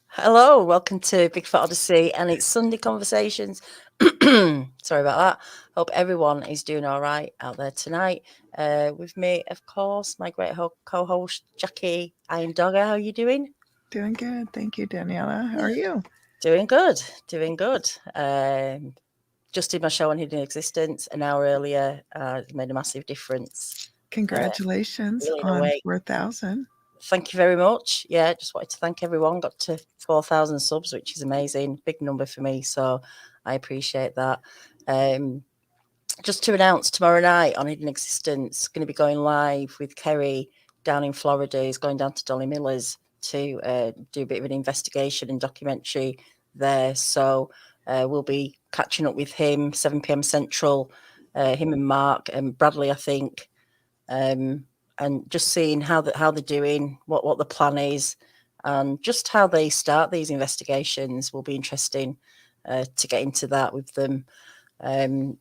Hello, welcome to Bigfoot Odyssey, and it's Sunday Conversations. Sorry about that. Hope everyone is doing all right out there tonight. With me, of course, my great co-host Jackie Iron Dogger. How are you doing? Doing good. Thank you, Daniela. How are you? Doing good, doing good. Just did my show on Hidden Existence an hour earlier. It made a massive difference. Congratulations Really in a on way. 4,000. Thank you very much. Yeah, just wanted to thank everyone. Got to 4,000 subs, which is amazing. Big number for me. So I appreciate that. Just to announce, tomorrow night on Hidden Existence, going to be going live with Kerry down in Florida. He's going down to Dolly Miller's to do a bit of an investigation and documentary there. So we'll be catching up with him, 7 p.m. Central, him and Mark and Bradley, I think. And just seeing how they're doing, what the plan is, and just how they start these investigations will be interesting to get into that with them.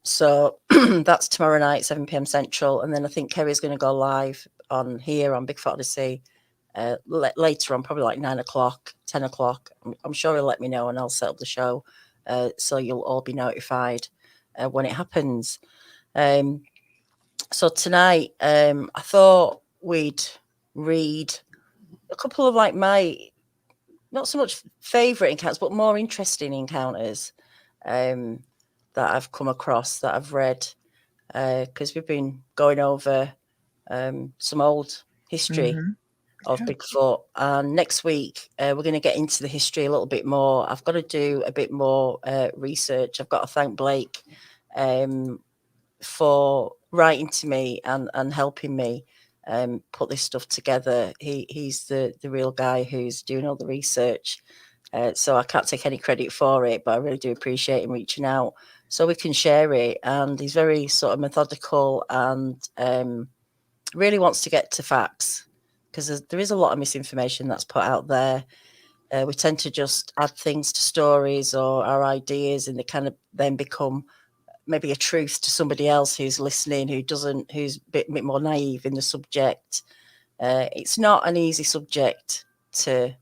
So that's tomorrow night, 7 p.m. Central, and then I think Kerry's going to go live on Bigfoot Odyssey later on, probably like 9 o'clock, 10 o'clock. I'm sure he'll let me know, and I'll set up the show so you'll all be notified when it happens. So tonight, I thought we'd read a couple of like my not so much favourite encounters, but more interesting encounters that I've come across that I've read because we've been going over some old history of Yeah. Bigfoot. And next week, we're going to get into the history a little bit more. I've got to do a bit more research. I've got to thank Blake for writing to me and helping me put this stuff together. He's the real guy who's doing all the research. So I can't take any credit for it, but I really do appreciate him reaching out so we can share it. And he's very sort of methodical and really wants to get to facts because there is a lot of misinformation that's put out there. We tend to just add things to stories or our ideas, and they kind of then become maybe a truth to somebody else who's listening, who's a bit more naive in the subject. It's not an easy subject to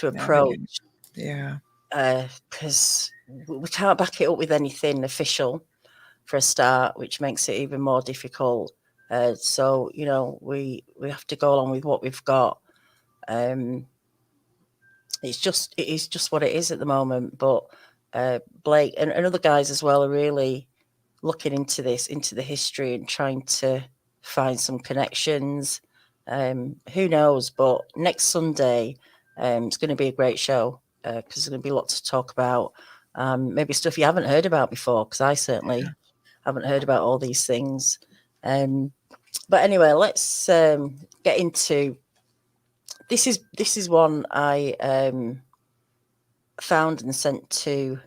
Navigate. approach Yeah. because we can't back it up with anything official for a start, which makes it even more difficult. So we have to go along with what we've got. It is just what it is at the moment. But Blake and other guys as well are really looking into the history and trying to find some connections. Who knows? But next Sunday, it's going to be a great show because there's going to be lots to talk about. Maybe stuff you haven't heard about before, because I certainly haven't heard about all these things. But anyway, let's get into this. Is one I found and sent to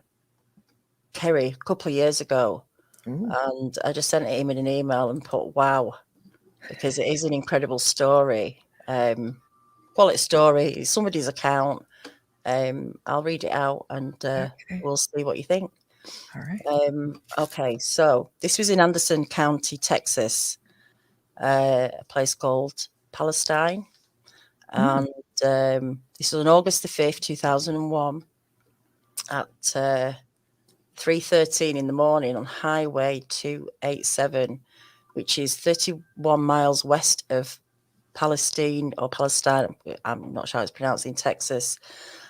Kerry a couple of years ago. Ooh. And I just sent it him in an email and put, wow, because it is an incredible story. Quality story, it's somebody's account. I'll read it out and Okay. we'll see what you think. All right. Okay, so this was in Anderson County, Texas, a place called Palestine. And this was on August the 5th, 2001 at 3:13 in the morning on Highway 287, which is 31 miles west of Palestine. I'm not sure how it's pronounced, in Texas.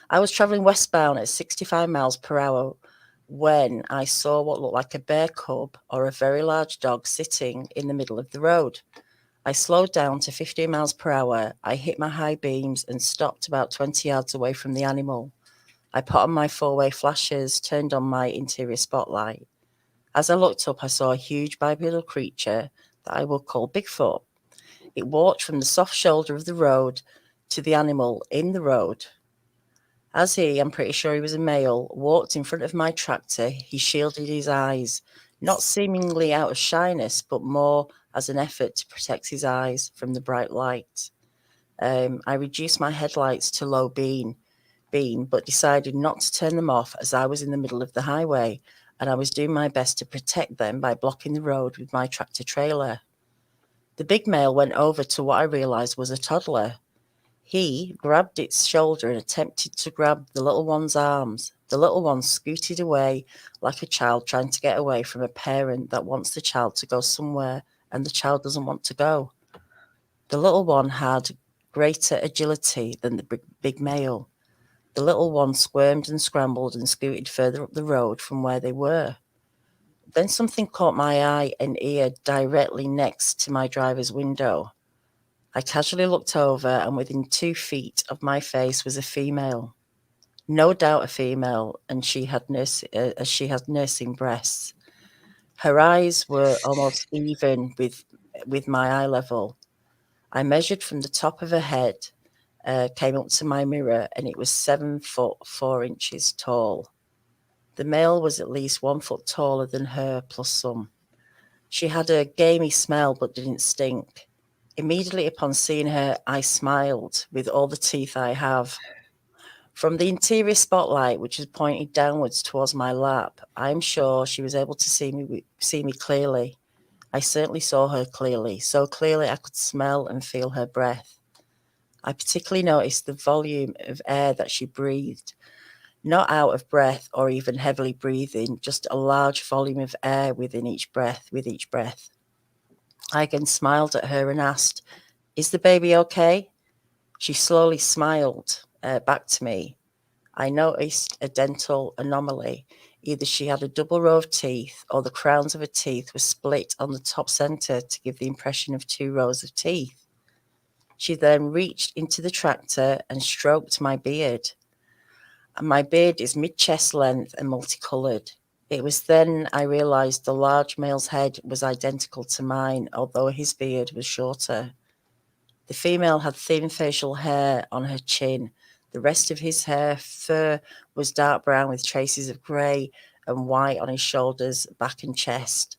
I was traveling westbound at 65 miles per hour when I saw what looked like a bear cub or a very large dog sitting in the middle of the road. I slowed down to 15 miles per hour. I hit my high beams and stopped about 20 yards away from the animal. I put on my four-way flashers, turned on my interior spotlight. As I looked up, I saw a huge bipedal creature that I would call Bigfoot. It walked from the soft shoulder of the road to the animal in the road. As I'm pretty sure he was a male, walked in front of my tractor, he shielded his eyes, not seemingly out of shyness, but more as an effort to protect his eyes from the bright light. I reduced my headlights to low beam, but decided not to turn them off as I was in the middle of the highway, and I was doing my best to protect them by blocking the road with my tractor trailer. The big male went over to what I realized was a toddler. He grabbed its shoulder and attempted to grab the little one's arms. The little one scooted away like a child trying to get away from a parent that wants the child to go somewhere and the child doesn't want to go. The little one had greater agility than the big male. The little one squirmed and scrambled and scooted further up the road from where they were. Then something caught my eye and ear directly next to my driver's window. I casually looked over, and within 2 feet of my face was a female. No doubt a female, and she had nursing breasts. Her eyes were almost even with my eye level. I measured from the top of her head, came up to my mirror, and it was 7 foot 4 inches tall. The male was at least 1 foot taller than her, plus some. She had a gamey smell but didn't stink. Immediately upon seeing her, I smiled with all the teeth I have. From the interior spotlight, which was pointed downwards towards my lap, I'm sure she was able to see me clearly. I certainly saw her clearly, so clearly I could smell and feel her breath. I particularly noticed the volume of air that she breathed. Not out of breath or even heavily breathing, just a large volume of air with each breath. I again smiled at her and asked, "Is the baby okay?" She slowly smiled back to me. I noticed a dental anomaly. Either she had a double row of teeth or the crowns of her teeth were split on the top center to give the impression of 2 rows of teeth. She then reached into the tractor and stroked my beard. And my beard is mid-chest length and multicolored. It was then I realized the large male's head was identical to mine, although his beard was shorter. The female had thin facial hair on her chin. The rest of his fur was dark brown with traces of grey and white on his shoulders, back and chest.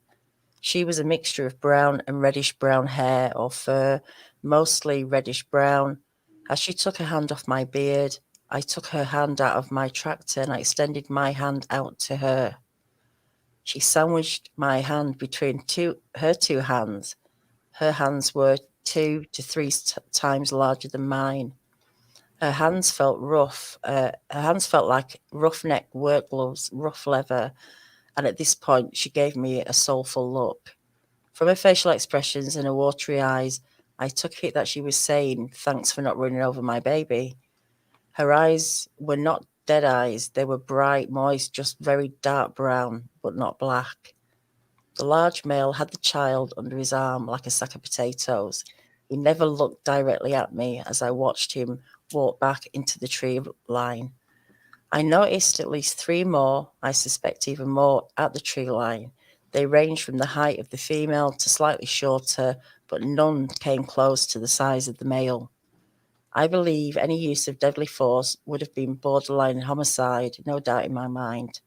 She was a mixture of brown and reddish brown hair or fur, mostly reddish brown. As she took her hand off my beard, I took her hand out of my tractor and I extended my hand out to her. She sandwiched my hand between her two hands. Her hands were 2 to 3 times larger than mine. Her hands felt rough. Her hands felt like roughneck work gloves, rough leather. And at this point, she gave me a soulful look. From her facial expressions and her watery eyes, I took it that she was saying, "Thanks for not running over my baby." Her eyes were not dead eyes. They were bright, moist, just very dark brown, but not black. The large male had the child under his arm like a sack of potatoes. He never looked directly at me as I watched him walk back into the tree line. I noticed at least 3 more, I suspect even more, at the tree line. They ranged from the height of the female to slightly shorter, but none came close to the size of the male. I believe any use of deadly force would have been borderline homicide, no doubt in my mind.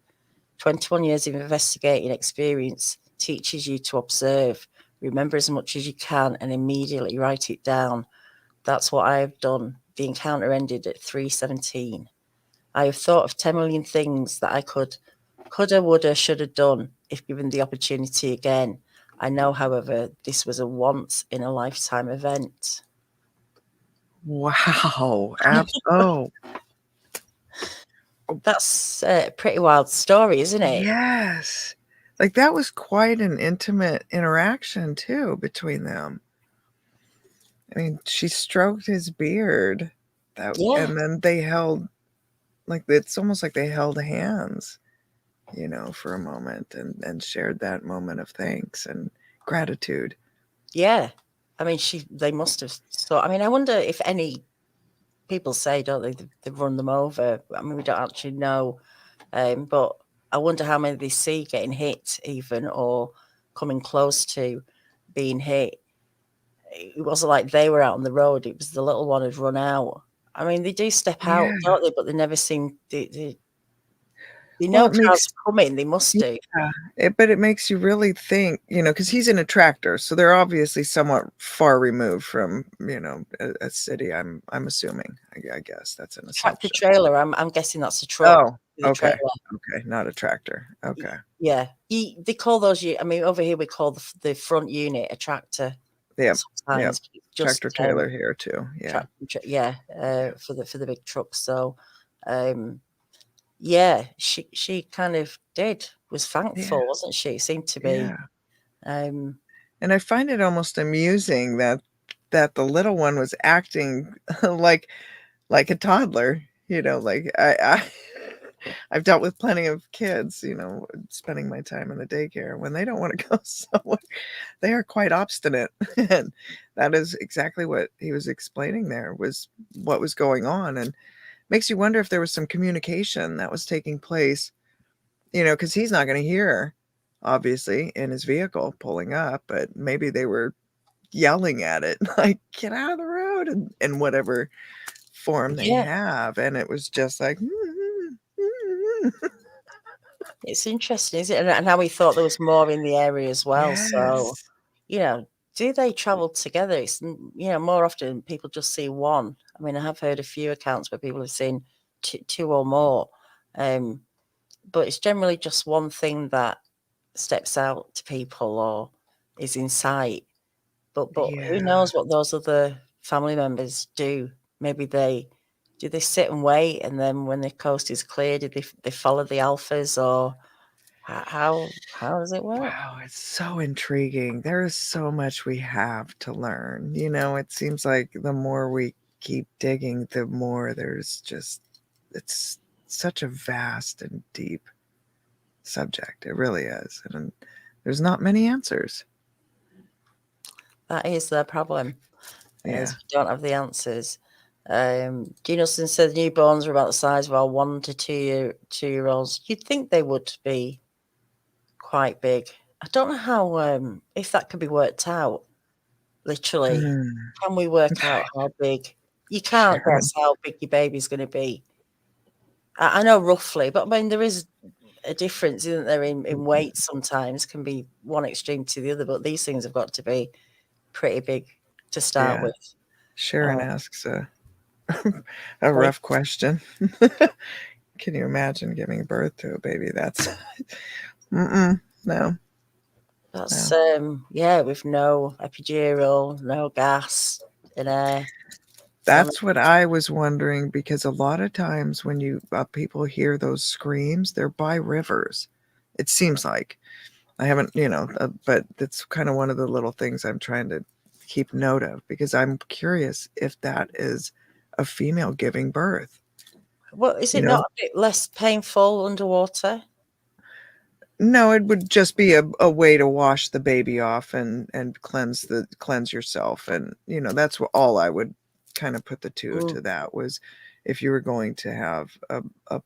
21 years of investigating experience teaches you to observe, remember as much as you can, and immediately write it down. That's what I have done. The encounter ended at 3:17. I have thought of 10 million things that I coulda, woulda, shoulda done if given the opportunity again. I know, however, this was a once-in-a-lifetime event. Wow. That's a pretty wild story, isn't it? Yes. Like, that was quite an intimate interaction, too, between them. I mean, she stroked his beard. Yeah. And then they held, like, it's almost like they held hands, for a moment and shared that moment of thanks and gratitude. Yeah. I mean, they must have. So, I mean, I wonder if any people say, don't they, they've run them over. I mean, we don't actually know. But I wonder how many they see getting hit even or coming close to being hit. It wasn't like they were out on the road. It was the little one had run out. I mean, they do step out, don't they? But they never seem... They know cars are coming. They must do. Yeah, but it makes you really think, because he's in a tractor, so they're obviously somewhat far removed from, a city. I'm assuming. I guess that's an assumption. Tractor trailer. I'm guessing that's a truck. Oh, okay. Okay, not a tractor. Okay. Yeah, they call those. I mean, over here we call the front unit a tractor. Yeah. Yeah. sometimes. Just Tractor trailer here too. Yeah. for the big trucks. So yeah, she kind of was thankful, Yeah. wasn't she? It seemed to be. Yeah. Um And I find it almost amusing that the little one was acting like a toddler, like I've dealt with plenty of kids, spending my time in the daycare. When they don't want to go somewhere, they are quite obstinate. And that is exactly what he was explaining there, was what was going on. And makes you wonder if there was some communication that was taking place, because he's not going to hear, obviously, in his vehicle pulling up, but maybe they were yelling at it, like, get out of the road, in whatever form they yeah, have. And it was just like, it's interesting, isn't it? And how we thought there was more in the area as well. So, yes. do they travel together? It's, more often people just see one. I mean, I have heard a few accounts where people have seen two or more. But it's generally just one thing that steps out to people or is in sight. But who Yeah. knows what those other family members do? Maybe they sit and wait, and then when the coast is clear, do they follow the alphas, or how does it work? Wow, it's so intriguing. There is so much we have to learn. It seems like the more we keep digging, the more it's such a vast and deep subject. It really is. And there's not many answers. That is the problem. Yeah. Is we don't have the answers. Ginoson said newborns are about the size of our 1 to 2-year-olds. You'd think they would be quite big. I don't know how if that can be worked out. Literally, can we work out how big? You can't Sure. guess how big your baby's going to be. I know roughly, but I mean there is a difference, isn't there, in weight? Sometimes can be one extreme to the other, but these things have got to be pretty big to start Yeah. with. Sharon asks a rough question. Can you imagine giving birth to a baby that's no. That's with no epidural, no gas in air. That's what I was wondering, because a lot of times when people hear those screams, they're by rivers. It seems like. I haven't, but that's kind of one of the little things I'm trying to keep note of, because I'm curious if that is a female giving birth. Well, is it not a bit less painful underwater? No, it would just be a way to wash the baby off and cleanse yourself. And, that's all I would kind of put the two to that, was if you were going to have a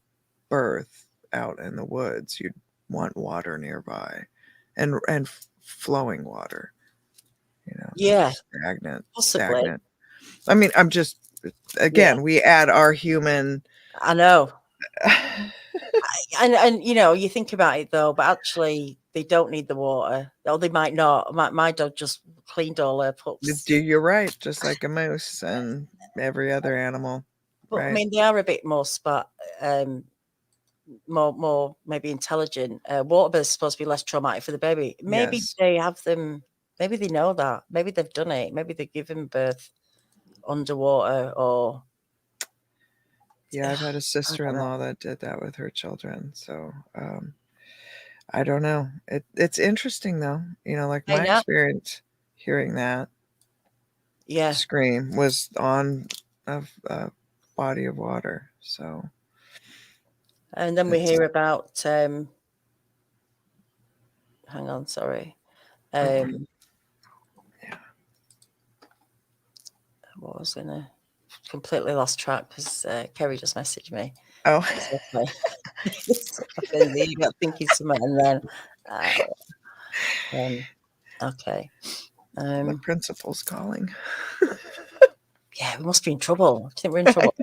birth out in the woods, you'd want water nearby and flowing water, Yeah, stagnant. possibly. I mean, I'm just, again, we add our human. I know. And you think about it though, but actually they don't need the water, or they might not. My dog just cleaned all her pups. You're right, just like a moose and every other animal. But right? I mean, they are a bit more more maybe intelligent. Water births supposed to be less traumatic for the baby. Maybe they have them. Maybe they know that. Maybe they've done it. Maybe they've given birth underwater, or yeah, I've had a sister-in-law that did that with her children. So I don't know. It's interesting though. Like my experience hearing that scream was on a body of water. So, and then we hear about hang on, sorry. What was gonna completely lost track because Kerry just messaged me. Oh, you got thinking something, and then okay. The principal's calling. Yeah, we must be in trouble. I think we're in trouble.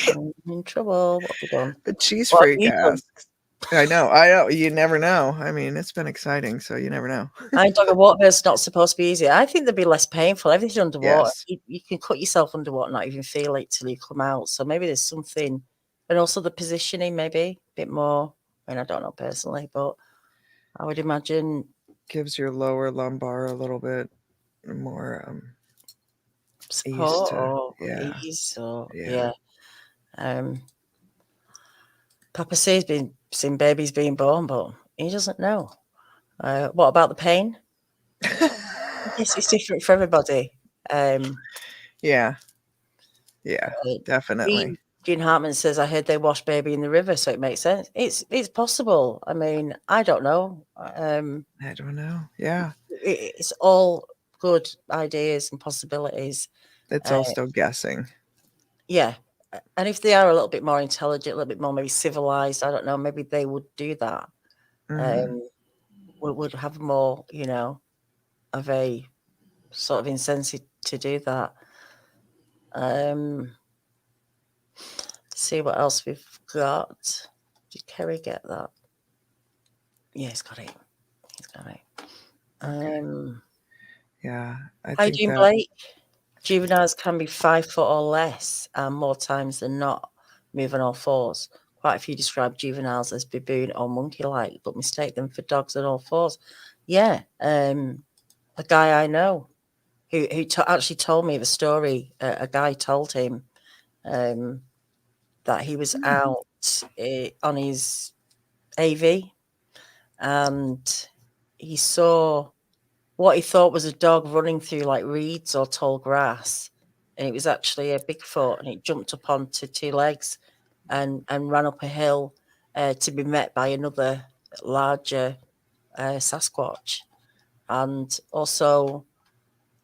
I'm in trouble. What have we done? The cheese freak asks. I know. You never know. I mean, it's been exciting, so you never know. Dog and water bird's not supposed to be easy. I think they'd be less painful. Everything underwater, you can cut yourself underwater, not even feel it till you come out. So maybe there's something, and also the positioning, maybe a bit more. I mean, I don't know personally, but I would imagine gives your lower lumbar a little bit more ease Support to, or yeah, ease or yeah. Papa says been seen babies being born, but he doesn't know. What about the pain? I guess it's different for everybody. Yeah, yeah, definitely. Dean Hartman says, "I heard they wash baby in the river, so it makes sense." It's possible. I mean, I don't know. I don't know. Yeah, It's all good ideas and possibilities. it's Uh, all still guessing. yeah, and if they are a little bit more intelligent, a little bit more maybe civilized, I don't know, maybe they would do that. Hmm. Would have more, of a sort of incentive to do that. See what else we've got. Did Kerry get that? Yeah, he's got it. He's got it. Okay. Yeah, I Hi, think June that. Blake. Juveniles can be 5 foot or less, and more times than not, move on all fours. Quite a few describe juveniles as baboon or monkey-like, but mistake them for dogs on all fours. Yeah, a guy I know who actually told me the story. A guy told him that he was out on his AV and he saw what he thought was a dog running through like reeds or tall grass, and it was actually a Bigfoot, and it jumped up onto 2 legs and ran up a hill to be met by another larger Sasquatch. And also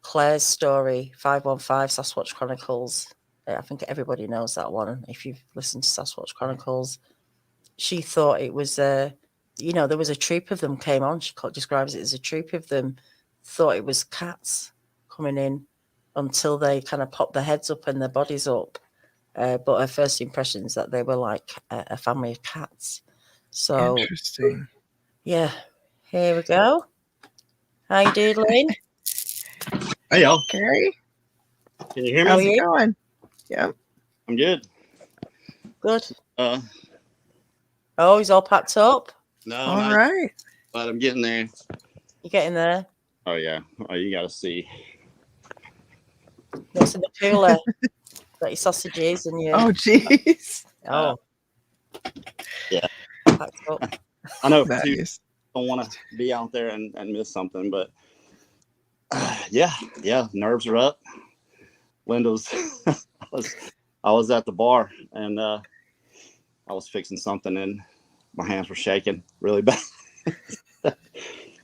Claire's story, 515 Sasquatch Chronicles. I think everybody knows that one. If you've listened to Sasquatch Chronicles, she thought it was there was a troop of them came on. She describes it as a troop of them, thought it was cats coming in until they kind of popped their heads up and their bodies up. But her first impression is that they were like a family of cats. So, Interesting. yeah, here we go. How you doing, Lynn? Hey y'all, Gary, can you hear How are how's me? it you? going? Yep. I'm good. Good. Uh, Oh, he's all packed up. no, All not, right. but I'm getting there. You getting there? Oh yeah. Oh, you got to see. What's in the cooler? Got your sausages and your Oh, geez. Uh, yeah, packed up. I know for two, Nice. don't want to be out there and miss something, but yeah, nerves are up. Windows. I was at the bar and I was fixing something and my hands were shaking really bad.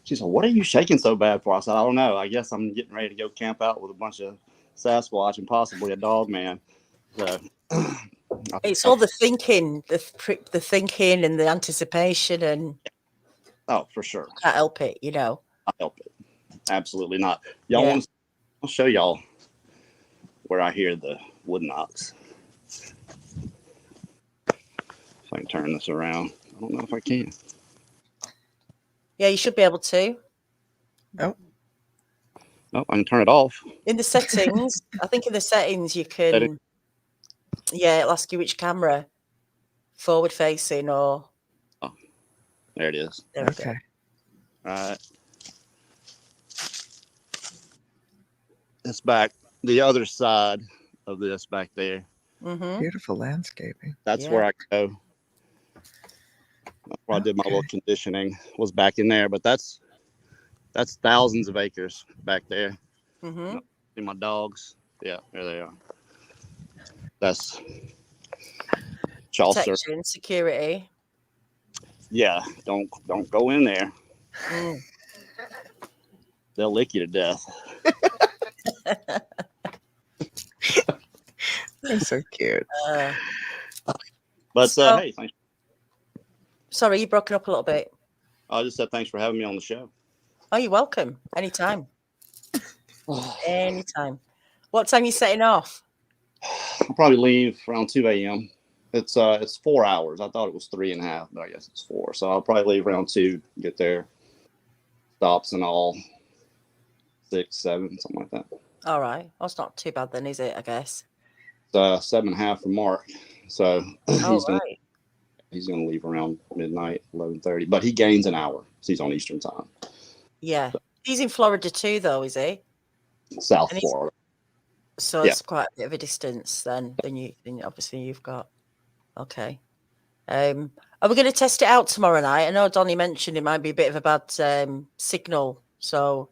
She said, "What are you shaking so bad for?" I said, "I don't know. I guess I'm getting ready to go camp out with a bunch of Sasquatch and possibly a dog man." So, It's all the thinking, the thinking and the anticipation, and oh, for sure. can't help it, I'll help it. Absolutely not. Y'all Yeah. want to? I'll show y'all where I hear the wood knocks. If I can turn this around, I don't know if I can. Yeah, you should be able to. Oh, I can turn it off. In the settings, I think in the settings you can, it'll ask you which camera, forward facing or. Oh, there it is. There we Okay. All right. It's back the other side of this back there. go. Mm-hmm. Beautiful landscaping. That's where I go. That's where I did my little conditioning, was back in there, but that's thousands of acres back there. Mm-hmm. See my dogs. Yeah, there they are. That's Chaucer. Protection, security. Yeah, don't go in there. Mm. They'll lick you to death. They're so cute. But So- hey, thanks. Sorry, you broken up a little bit. I just said thanks for having me on the show. Oh, you're welcome. Anytime. Anytime. What time are you setting off? I'll probably leave around 2 a.m. It's 4 hours. I thought it was 3.5, but I guess it's 4. So I'll probably leave around 2, get there, stops and all, 6, 7, something like that. All right. Well, it's not too bad then, is it? I guess. It's 7.5 for Mark. So Oh, he's gonna leave around midnight, 11:30. But he gains an hour. So he's on Eastern time. Yeah. He's in Florida too, though, is he? South And he's- Florida. So Yeah. it's quite a bit of a distance then obviously you've got. Okay. Are we going to test it out tomorrow night? I know Donnie mentioned it might be a bit of a bad signal. So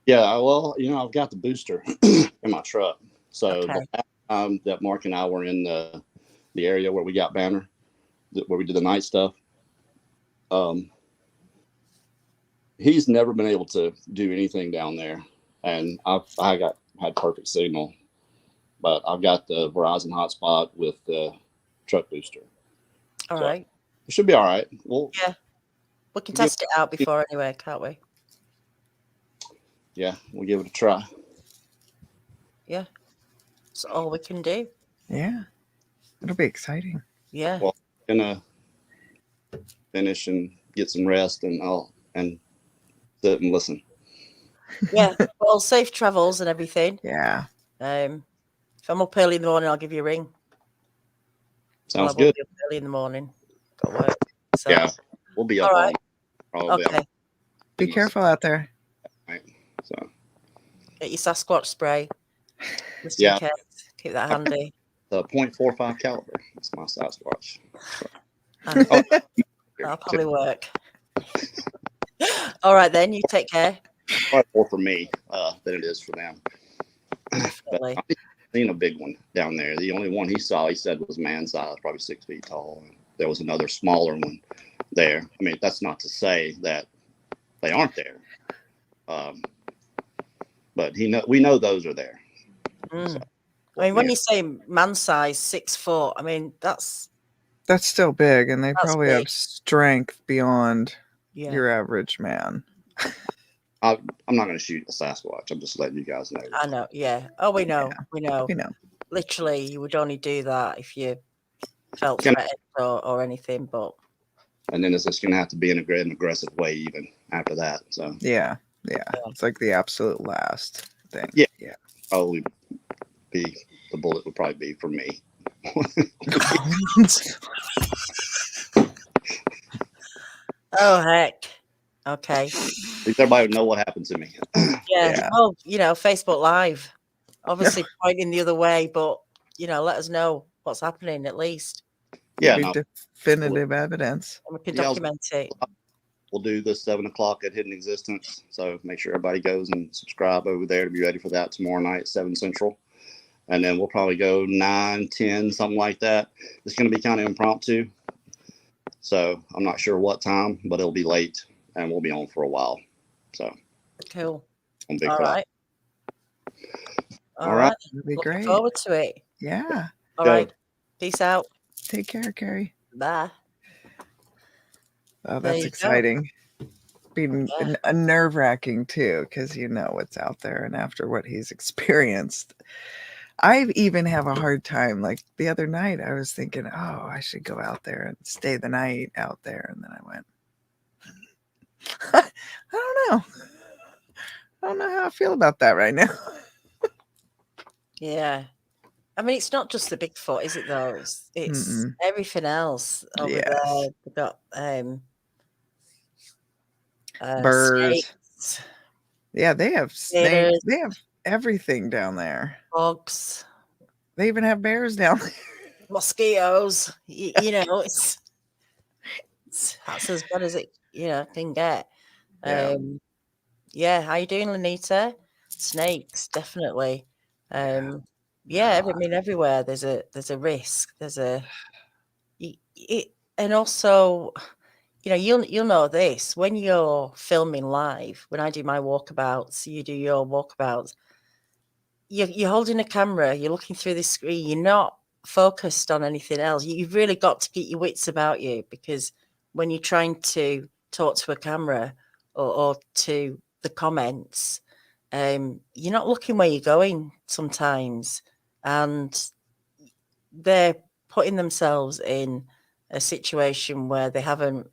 Yeah, well, I've got the booster in my truck. So Okay. the last time that Mark and I were in the area where we got Banner, where we did the night stuff, he's never been able to do anything down there. And I had perfect signal, but I've got the Verizon hotspot with the truck booster. all So right. it should be all right. Well, Yeah. We can test it out before anyway, can't we? yeah, we'll give it a try. Yeah. That's all we can do. Yeah. It'll be exciting. Yeah. Well, I'm gonna finish and get some rest, and I'll sit and listen. Yeah. Well, safe travels and everything. Yeah. If I'm up early in the morning, I'll give you a ring. Sounds I will good. be up early in the morning. Got work. So, Yeah, we'll be up all all right. probably. Okay. Be careful out there. Right. So Get your Sasquatch spray. Just Yeah. in case. Keep that handy. the .45 caliber. That's my Sasquatch. That'll probably work. All right, then. You take care. Probably more for me than it is for them. Definitely. I've seen a big one down there. The only one he saw, he said, was man size, probably 6 feet tall. And there was another smaller one there. I mean, that's not to say that they aren't there. But we know those are there. Mm. So, I mean, when yeah. you say man size, 6 foot, I mean, that's still big, and they probably big. have strength beyond Yeah. your average man. I'm not going to shoot a Sasquatch. I'm just letting you guys know. I know. Yeah. Oh, we know. Yeah. We know. You know. Literally, you would only do that if you felt Can- threatened or anything. But And then it's just going to have to be in an aggressive way even after that. So Yeah. It's like the absolute last thing. Yeah. Yeah. probably the bullet would probably be for me. oh heck. Okay. At least everybody would know what happened to me. Yeah. Well, Facebook Live, obviously pointing the other way, but let us know what's happening at least, Yeah, Be no, definitive evidence. and we can Yeah, I was- document it. we'll do the 7 o'clock at Hidden Existence. So make sure everybody goes and subscribe over there to be ready for that tomorrow night, 7 Central. And then we'll probably go 9, 10, something like that. It's going to be kind of impromptu. So I'm not sure what time, but it'll be late and we'll be on for a while. So Cool. on Big All Cloud. right. All right. It'll be Looking great. forward to it. Yeah. All Go. right. Peace out. Take care, Carrie. Bye. Oh, There that's you go. exciting. Being Yeah. nerve-wracking too, because you know what's out there, and after what he's experienced, I even have a hard time. Like the other night, I was thinking, oh, I should go out there and stay the night out there, and then I went, I don't know. I don't know how I feel about that right now. Yeah. I mean, it's not just the Bigfoot, is it? Though it's Mm-mm. everything else over Yes. there. They've got Birds. snakes, Yeah, they have snakes. gators, They have everything down there. bugs, They even have bears down there. mosquitoes. It's that's as bad as it can get. Yeah. How you doing, Lenita? Snakes, definitely. I mean, everywhere there's a risk. There's and also, you'll know this when you're filming live. When I do my walkabouts, you do your walkabouts. You're holding a camera. You're looking through the screen. You're not focused on anything else. You've really got to get your wits about you, because when you're trying to talk to a camera or to the comments, you're not looking where you're going sometimes, and they're putting themselves in a situation where they haven't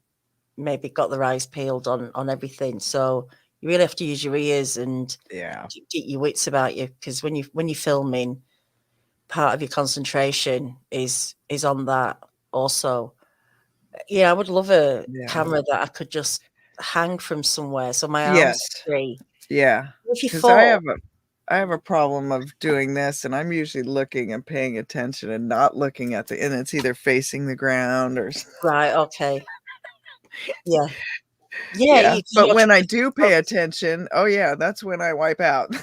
maybe got their eyes peeled on everything. So you really have to use your ears and Yeah. get your wits about you, because when you're filming, part of your concentration is on that also. I would love a Yeah. camera that I could just hang from somewhere, so my arms Yes. are free. Yeah. If you Because fall, I have a problem of doing this, and I'm usually looking and paying attention and not looking at and it's either facing the ground or right? Okay, yeah, yeah. But you're when I trying do to pay attention, oh yeah, that's when I wipe out.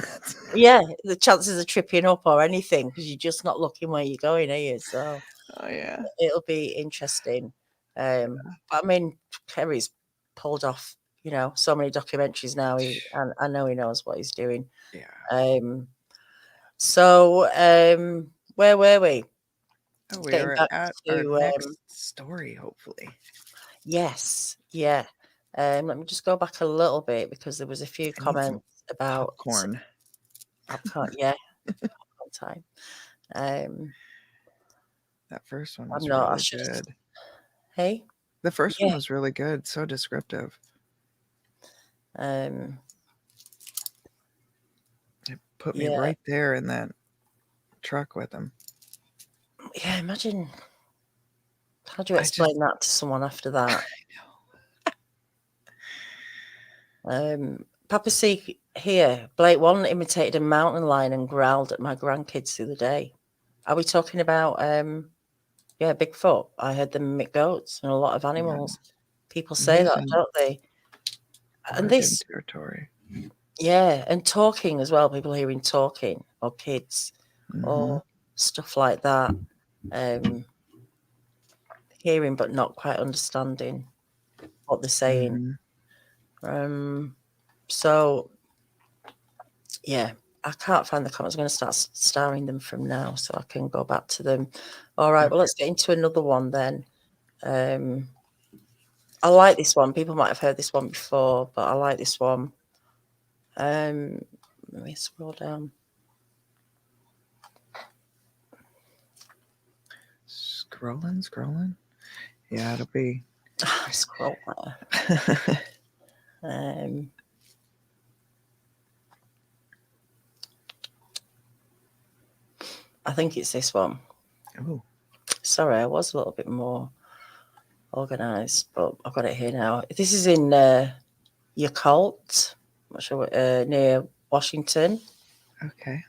yeah, the chances of tripping up or anything because you're just not looking where you're going, are you? So Oh yeah. it'll be interesting. But I mean, Kerry's pulled off, so many documentaries now. And I know he knows what he's doing. Yeah. So where were we? Oh, we Getting are back at our to next story, hopefully. yes, yeah. Let me just go back a little bit because there was a few I need some comments about popcorn. popcorn. Yeah, popcorn time. That first one I'm was not. I really should have. good. Hey, The first yeah. one was really good. So descriptive. It It put me yeah, right there in that truck with him. yeah. Imagine how do you I just, explain that to someone after that? Papa C here. Blake one imitated a mountain lion and growled at my grandkids the other day. Are we talking about Bigfoot? I heard them mimic goats and a lot of animals. People say he's that, in don't they? And Oregon this, territory. yeah, and talking as well. People hearing talking or kids or stuff like that. Hearing but not quite understanding what they're saying. So yeah, I can't find the comments. I'm going to start starring them from now so I can go back to them. All right, well, let's get into another one then. I like this one. People might have heard this one before, but I like this one. Let me scroll down. Scrolling. Yeah, it'll be. Scroll. I think it's this one. Oh, sorry, I was a little bit more organized, but I've got it here now. This is in Yakult, not sure, near Washington. Okay.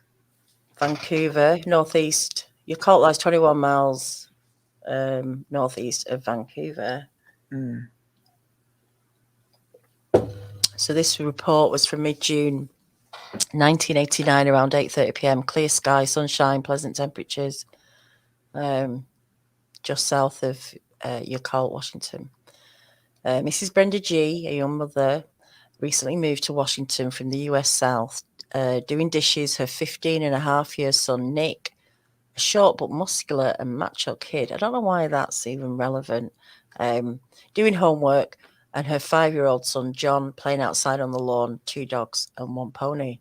Vancouver, northeast. Yakult lies 21 miles northeast of Vancouver. So this report was from mid-June 1989, around 8:30 p.m. Clear sky, sunshine, pleasant temperatures, just south of Yakult, Washington. Mrs. Brenda G., a young mother, recently moved to Washington from the US South, doing dishes. Her 15-and-a-half-year son, Nick, a short but muscular and macho kid, I don't know why that's even relevant, doing homework, and her 5-year-old son, John, playing outside on the lawn, 2 dogs and 1 pony.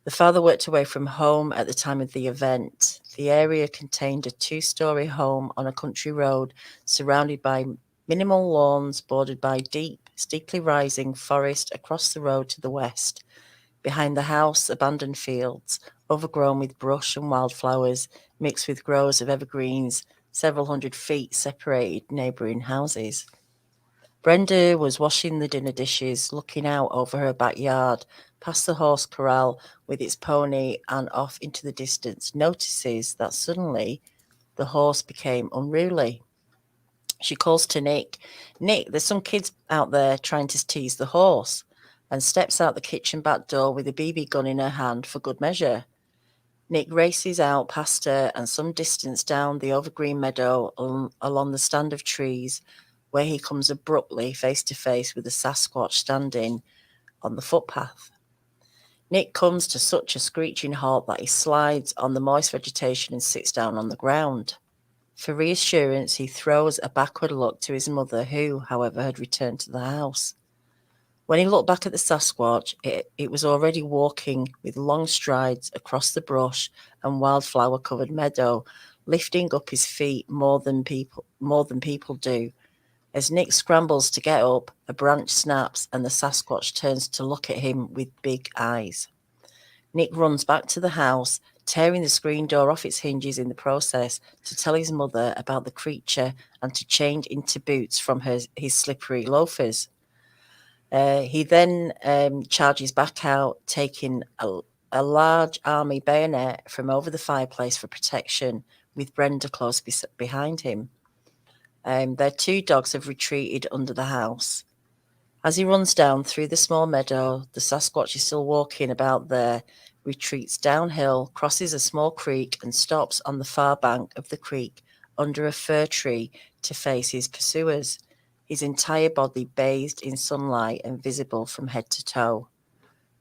The father worked away from home at the time of the event. The area contained a 2-story home on a country road surrounded by minimal lawns bordered by deep, steeply rising forest across the road to the west. Behind the house, abandoned fields, overgrown with brush and wildflowers, mixed with groves of evergreens, several hundred feet separated neighbouring houses. Brenda was washing the dinner dishes, looking out over her backyard, past the horse corral with its pony and off into the distance, notices that suddenly the horse became unruly. She calls to Nick, "Nick, there's some kids out there trying to tease the horse," and steps out the kitchen back door with a BB gun in her hand for good measure. Nick races out past her and some distance down the overgreen meadow along the stand of trees, where he comes abruptly face to face with a sasquatch standing on the footpath. Nick comes to such a screeching halt that he slides on the moist vegetation and sits down on the ground. For reassurance, he throws a backward look to his mother, who, however, had returned to the house. When he looked back at the Sasquatch, it was already walking with long strides across the brush and wildflower-covered meadow, lifting up his feet more than people do. As Nick scrambles to get up, a branch snaps and the Sasquatch turns to look at him with big eyes. Nick runs back to the house, tearing the screen door off its hinges in the process, to tell his mother about the creature and to change into boots from his slippery loafers. He then charges back out, taking a large army bayonet from over the fireplace for protection, with Brenda close behind him. Their two dogs have retreated under the house. As he runs down through the small meadow, the Sasquatch is still walking about there, retreats downhill, crosses a small creek, and stops on the far bank of the creek under a fir tree to face his pursuers, his entire body bathed in sunlight and visible from head to toe.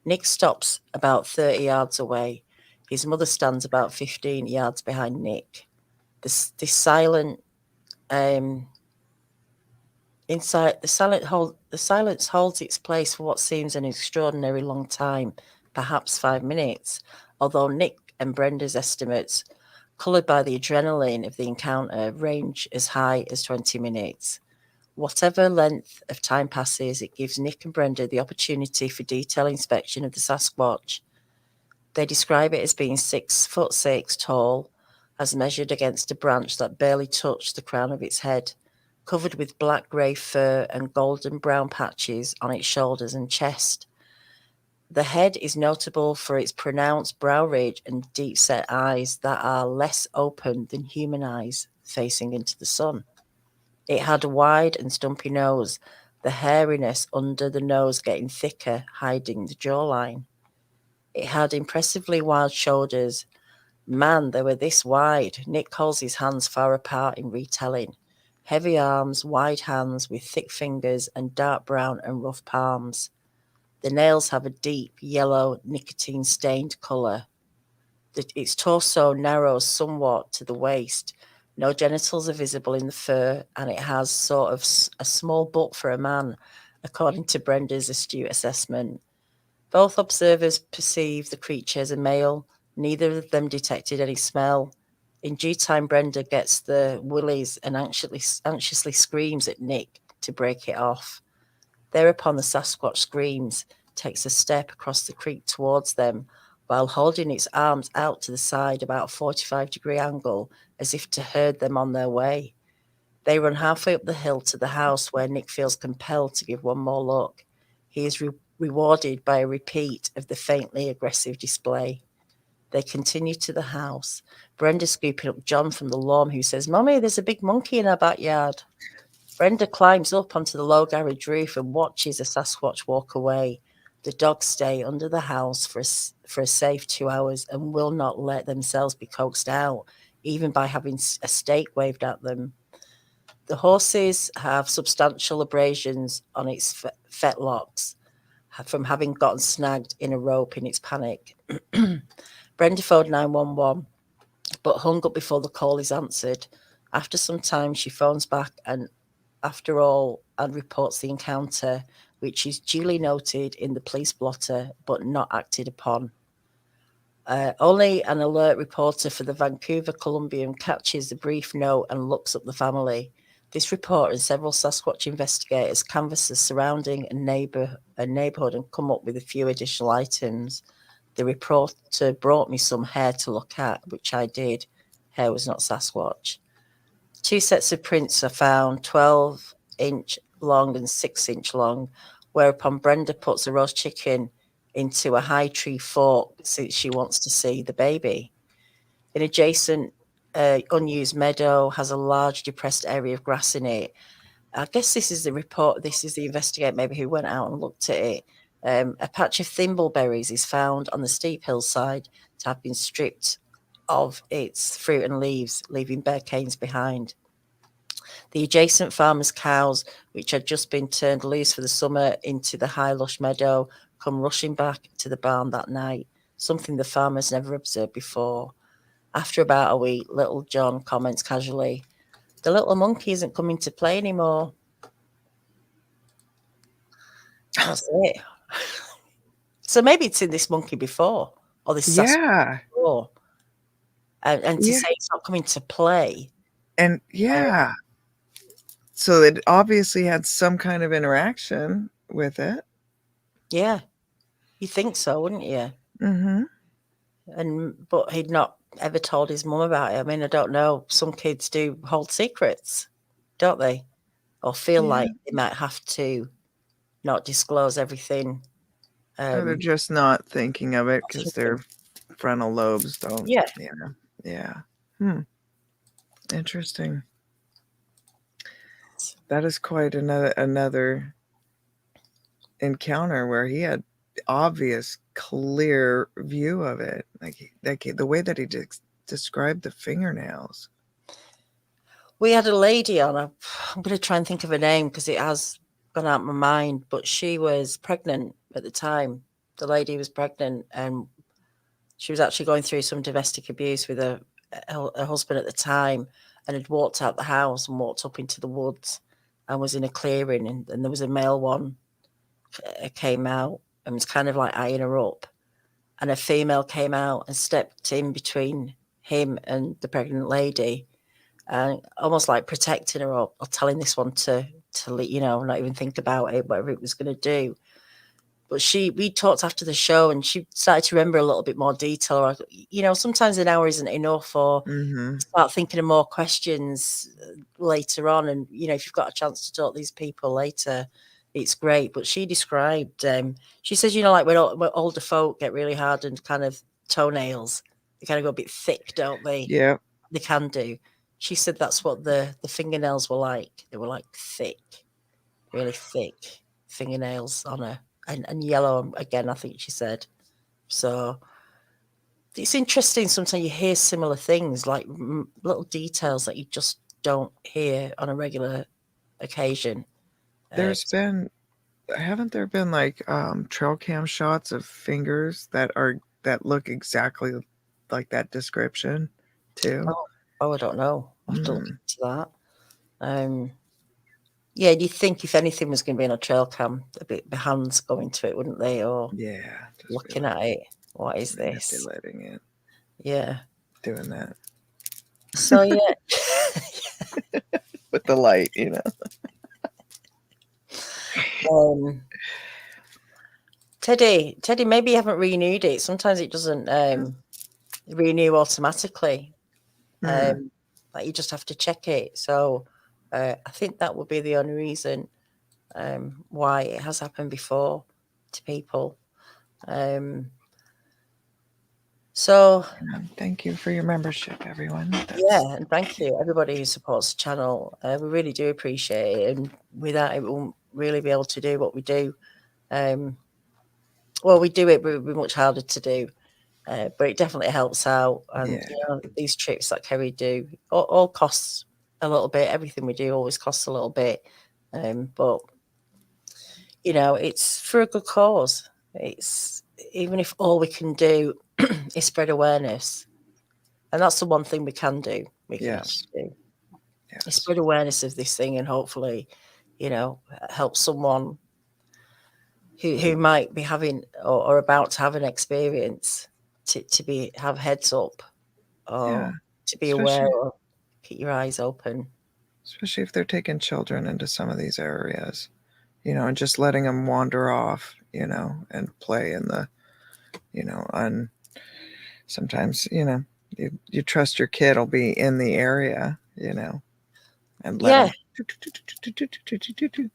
Nick stops about 30 yards away. His mother stands about 15 yards behind Nick. This silent inside the silence holds its place for what seems an extraordinary long time, perhaps 5 minutes, although Nick and Brenda's estimates, coloured by the adrenaline of the encounter, range as high as 20 minutes. Whatever length of time passes, it gives Nick and Brenda the opportunity for detailed inspection of the Sasquatch. They describe it as being 6'6" tall, as measured against a branch that barely touched the crown of its head, covered with black-grey fur and golden brown patches on its shoulders and chest. The head is notable for its pronounced brow ridge and deep-set eyes that are less open than human eyes facing into the sun. It had a wide and stumpy nose, the hairiness under the nose getting thicker, hiding the jawline. It had impressively wide shoulders. Man, they were this wide. Nick holds his hands far apart in retelling. Heavy arms, wide hands with thick fingers and dark brown and rough palms. The nails have a deep yellow nicotine-stained colour. Its torso narrows somewhat to the waist. No genitals are visible in the fur, and it has sort of a small butt for a man, according to Brenda's astute assessment. Both observers perceive the creature as a male. Neither of them detected any smell. In due time, Brenda gets the willies and anxiously screams at Nick to break it off. Thereupon the Sasquatch screams, takes a step across the creek towards them, while holding its arms out to the side about a 45-degree angle, as if to herd them on their way. They run halfway up the hill to the house, where Nick feels compelled to give one more look. He is rewarded by a repeat of the faintly aggressive display. They continue to the house. Brenda scooping up John from the lawn, who says, "Mummy, there's a big monkey in our backyard." Brenda climbs up onto the low garage roof and watches a Sasquatch walk away. The dogs stay under the house for a safe 2 hours and will not let themselves be coaxed out, even by having a stake waved at them. The horses have substantial abrasions on its fetlocks from having gotten snagged in a rope in its panic. Brenda phoned 911, but hung up before the call is answered. After some time, she phones back and reports the encounter, which is duly noted in the police blotter, but not acted upon. Only an alert reporter for the Vancouver Columbian catches the brief note and looks up the family. This report and several Sasquatch investigators canvass the surrounding neighborhood and come up with a few additional items. The reporter brought me some hair to look at, which I did. Hair was not Sasquatch. 2 sets of prints are found, 12-inch long and 6-inch long, whereupon Brenda puts a roast chicken into a high tree fork since she wants to see the baby. An adjacent unused meadow has a large depressed area of grass in it. I guess this is the report. This is the investigator maybe who went out and looked at it. A patch of thimbleberries is found on the steep hillside to have been stripped of its fruit and leaves, leaving bare canes behind. The adjacent farmers' cows, which had just been turned loose for the summer into the high lush meadow, come rushing back to the barn that night, something the farmers never observed before. After about a week, little John comments casually, "The little monkey isn't coming to play anymore." That's it. So maybe it's in this monkey before, or this Sasquatch before. And to say it's not coming to play. And so it obviously had some kind of interaction with it. Yeah. You think so, wouldn't you? Mm-hmm. But he'd not ever told his mum about it. I mean, I don't know. Some kids do hold secrets, don't they? Or feel like they might have to not disclose everything. Or they're just not thinking of it because their thinking. frontal lobes don't. Yeah. Yeah. Interesting. That is quite another encounter where he had obvious, clear view of it. Like the way that he described the fingernails. We had a lady on. I'm going to try and think of her name because it has gone out of my mind. But she was pregnant at the time. The lady was pregnant, and she was actually going through some domestic abuse with her husband at the time, and had walked out the house and walked up into the woods, and was in a clearing, and there was a male one came out and was kind of like eyeing her up, and a female came out and stepped in between him and the pregnant lady, almost like protecting her or telling this one to not even think about it, whatever it was going to do. But we talked after the show, and she started to remember a little bit more detail. Or, sometimes an hour isn't enough, or start thinking of more questions later on. And if you've got a chance to talk to these people later, it's great. But she described, she says, like when older folk get really hard and kind of toenails, they kind of go a bit thick, don't they? Yeah, they can do. She said that's what the fingernails were like. They were like thick, really thick fingernails on her, and yellow again, I think she said. So it's interesting. Sometimes you hear similar things, like little details that you just don't hear on a regular occasion. Haven't there been like trail cam shots of fingers that look exactly like that description too? Oh, I don't know. I'll have to look into that. Yeah, you'd think if anything was going to be on a trail cam, there'd be the hands going to it, wouldn't they? Or looking at it. What is this? Manipulating it. Yeah. Doing that. So, yeah. With the light, Teddy, maybe you haven't renewed it. Sometimes it doesn't renew automatically. Like you just have to check it. So I think that would be the only reason why it has happened before to people. So thank you for your membership, everyone. Yeah, and thank you everybody who supports the channel. We really do appreciate it, and without it, we won't really be able to do what we do. Well, we do it, but it would be much harder to do. But it definitely helps out. And these trips that Kerry do all costs a little bit. Everything we do always costs a little bit. But it's for a good cause. It's even if all we can do is spread awareness, and that's the one thing we can do. We can do is spread awareness of this thing, and hopefully, help someone who might be having or about to have an experience to have heads up, or to be aware, or keep your eyes open. Especially if they're taking children into some of these areas, and just letting them wander off, and play in the, on sometimes, you trust your kid will be in the area, and let them.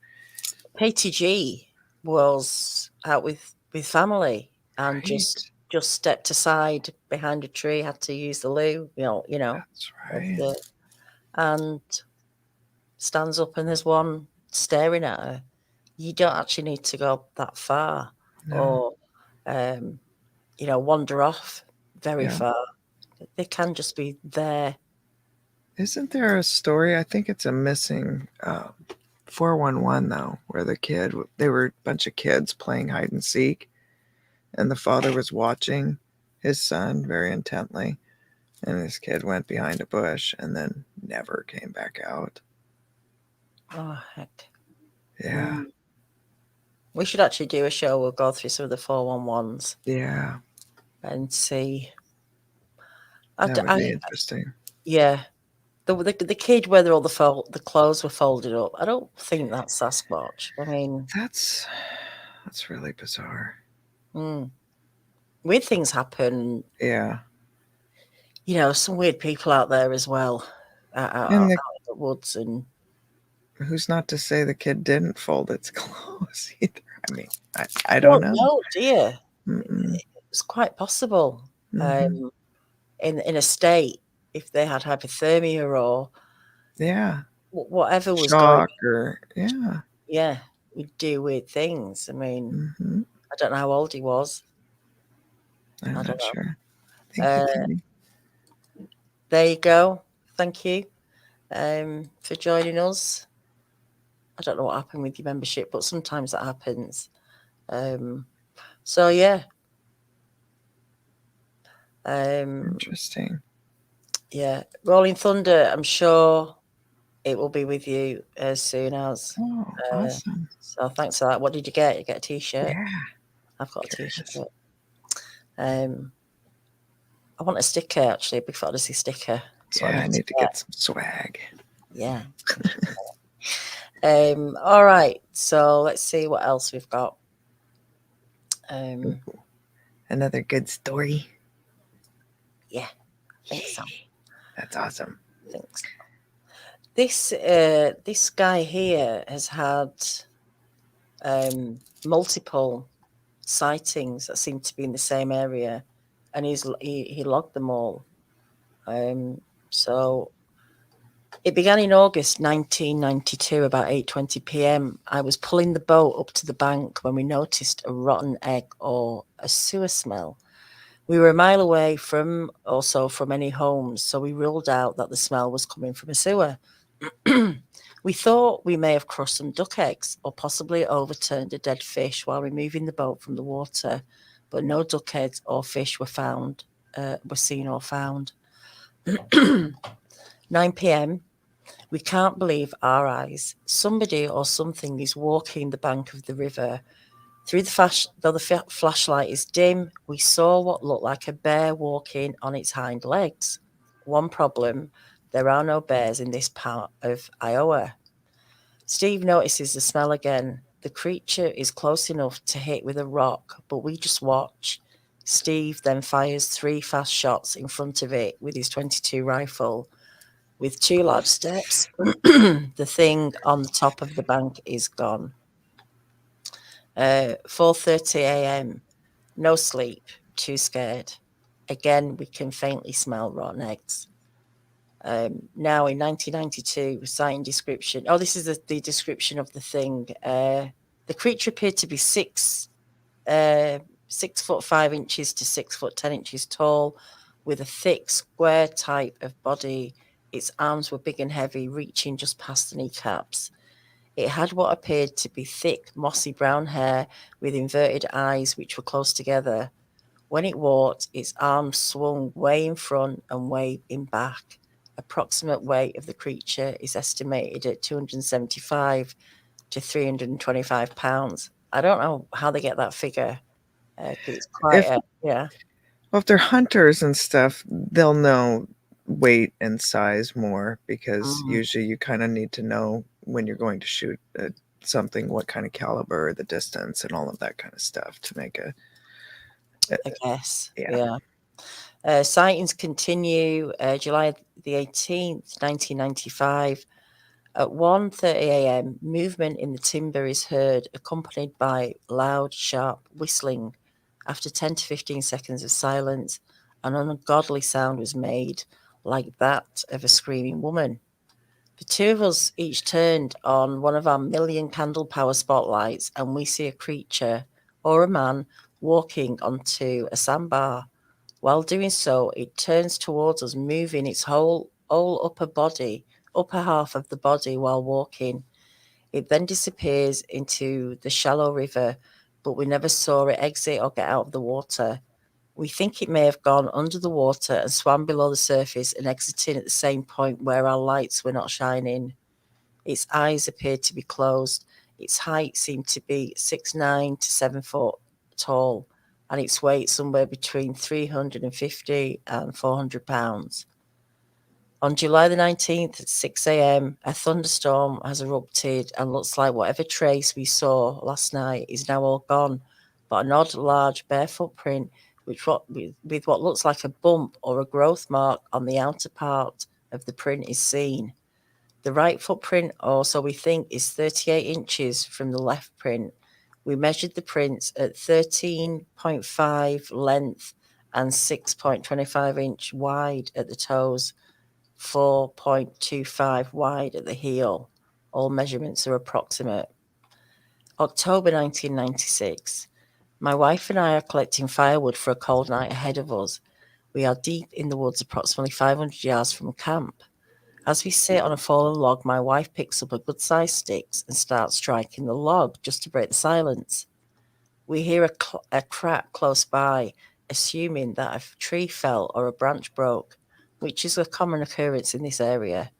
Katie G was out with family and just stepped aside behind a tree, had to use the loo, That's right. And stands up and there's one staring at her. You don't actually need to go that far, or wander off very far. They can just be there. Isn't there a story? I think it's a missing 411 though, where they were a bunch of kids playing hide and seek, and the father was watching his son very intently, and this kid went behind a bush and then never came back out. Oh, heck. Yeah. We should actually do a show. We'll go through some of the 411s. Yeah. And see. That would be interesting. Yeah. The kid, whether all the clothes were folded up, I don't think that's Sasquatch. I mean, that's really bizarre. Weird things happen. Yeah. Some weird people out there as well, out in the woods, and who's not to say the kid didn't fold its clothes either? I mean, I don't know. No, dear. Mm-mm. It's quite possible. Mhm. In a state, if they had hypothermia or Yeah, whatever was going, shock or yeah, we'd do weird things. I mean, Mhm. I don't know how old he was. I'm I don't not know. sure. Thank you, Katie. There you go. Thank you for joining us. I don't know what happened with your membership, but sometimes that happens. So yeah. Interesting. Yeah. Rolling Thunder, I'm sure it will be with you as soon as. Oh, awesome. So thanks for that. What did you get? You get a t-shirt? Yeah. I've got a Curious. t-shirt. I want a sticker, actually, a Bigfoot Odyssey sticker. That's what Yeah, I I need need to get some swag. Yeah. All right. So let's see what else we've got. Ooh, another good story. Yeah, I think so. That's awesome. I think so. This guy here has had multiple sightings that seem to be in the same area, and he logged them all. So it began in August 1992, about 8:20 p.m. I was pulling the boat up to the bank when we noticed a rotten egg or a sewer smell. We were a mile away from any homes, so we ruled out that the smell was coming from a sewer. We thought we may have crushed some duck eggs or possibly overturned a dead fish while removing the boat from the water, but no duck eggs or fish were seen or found. 9 p.m. We can't believe our eyes. Somebody or something is walking the bank of the river. Though the flashlight is dim, we saw what looked like a bear walking on its hind legs. One problem, there are no bears in this part of Iowa. Steve notices the smell again. The creature is close enough to hit with a rock, but we just watch. Steve then fires 3 fast shots in front of it with his .22 rifle. With 2 large steps, the thing on the top of the bank is gone. 4:30 a.m. No sleep, too scared. Again, we can faintly smell rotten eggs. Now in 1992, sighting description. Oh, this is the description of the thing. The creature appeared to be 6 foot 5 inches to 6 foot 10 inches tall, with a thick square type of body. Its arms were big and heavy, reaching just past the kneecaps. It had what appeared to be thick, mossy brown hair with inverted eyes, which were close together. When it walked, its arms swung way in front and way in back. Approximate weight of the creature is estimated at 275 to 325 pounds. I don't know how they get that figure because it's quite Well, if they're hunters and stuff, they'll know weight and size more because usually you kind of need to know when you're going to shoot something, what kind of caliber, the distance, and all of that kind of stuff to make I guess. Yeah. Sightings continue. July the 18th, 1995. At 1:30 a.m., movement in the timber is heard, accompanied by loud, sharp whistling. After 10 to 15 seconds of silence, an ungodly sound was made, like that of a screaming woman. The 2 of us each turned on one of our million candle power spotlights, and we see a creature or a man walking onto a sandbar. While doing so, it turns towards us, moving its whole upper half of the body while walking. It then disappears into the shallow river, but we never saw it exit or get out of the water. We think it may have gone under the water and swam below the surface and exiting at the same point where our lights were not shining. Its eyes appeared to be closed. Its height seemed to be 6'9" to 7 foot tall, and its weight somewhere between 350 and 400 pounds. On July the 19th at 6 a.m., a thunderstorm has erupted and looks like whatever trace we saw last night is now all gone, but an odd large bare footprint with what looks like a bump or a growth mark on the outer part of the print is seen. The right footprint also, we think, is 38 inches from the left print. We measured the prints at 13.5 length and 6.25 inch wide at the toes, 4.25 wide at the heel. All measurements are approximate. October 1996. My wife and I are collecting firewood for a cold night ahead of us. We are deep in the woods, approximately 500 yards from camp. As we sit on a fallen log, my wife picks up a good-sized stick and starts striking the log just to break the silence. We hear a crack close by, assuming that a tree fell or a branch broke, which is a common occurrence in this area.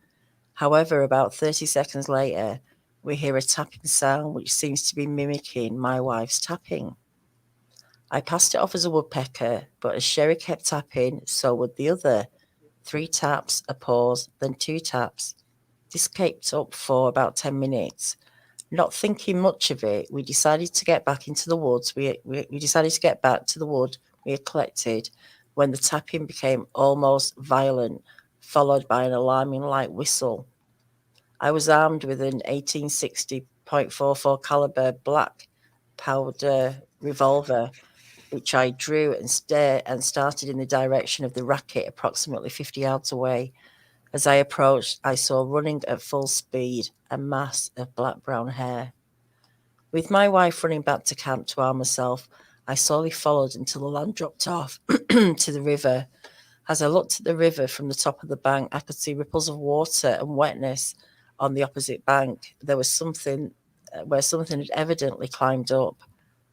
However, about 30 seconds later, we hear a tapping sound which seems to be mimicking my wife's tapping. I passed it off as a woodpecker, but as Sherry kept tapping, so would the other. 3 taps, a pause, then 2 taps. This kept up for about 10 minutes. Not thinking much of it, we decided to get back into the woods. We decided to get back to the wood we had collected when the tapping became almost violent, followed by an alarming light whistle. I was armed with an 1860.44 caliber black powder revolver, which I drew and started in the direction of the racket approximately 50 yards away. As I approached, I saw running at full speed a mass of black-brown hair. With my wife running back to camp to arm herself, I slowly followed until the land dropped off to the river. As I looked at the river from the top of the bank, I could see ripples of water and wetness on the opposite bank. There was something where something had evidently climbed up.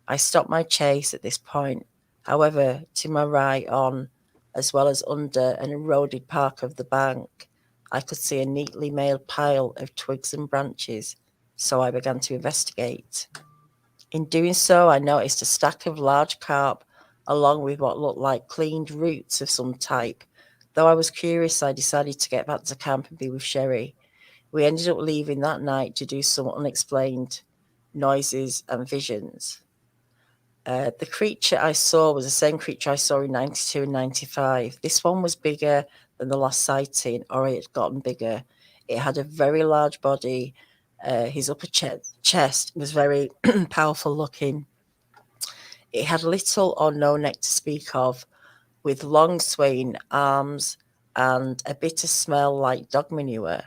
I stopped my chase at this point. However, to my right on, as well as under an eroded part of the bank, I could see a neatly made pile of twigs and branches, so I began to investigate. In doing so, I noticed a stack of large carp along with what looked like cleaned roots of some type. Though I was curious, I decided to get back to camp and be with Sherry. We ended up leaving that night to do some unexplained noises and visions. The creature I saw was the same creature I saw in 92 and 95. This one was bigger than the last sighting, or it had gotten bigger. It had a very large body. His upper chest was very powerful looking. It had little or no neck to speak of, with long swaying arms and a bitter smell like dog manure.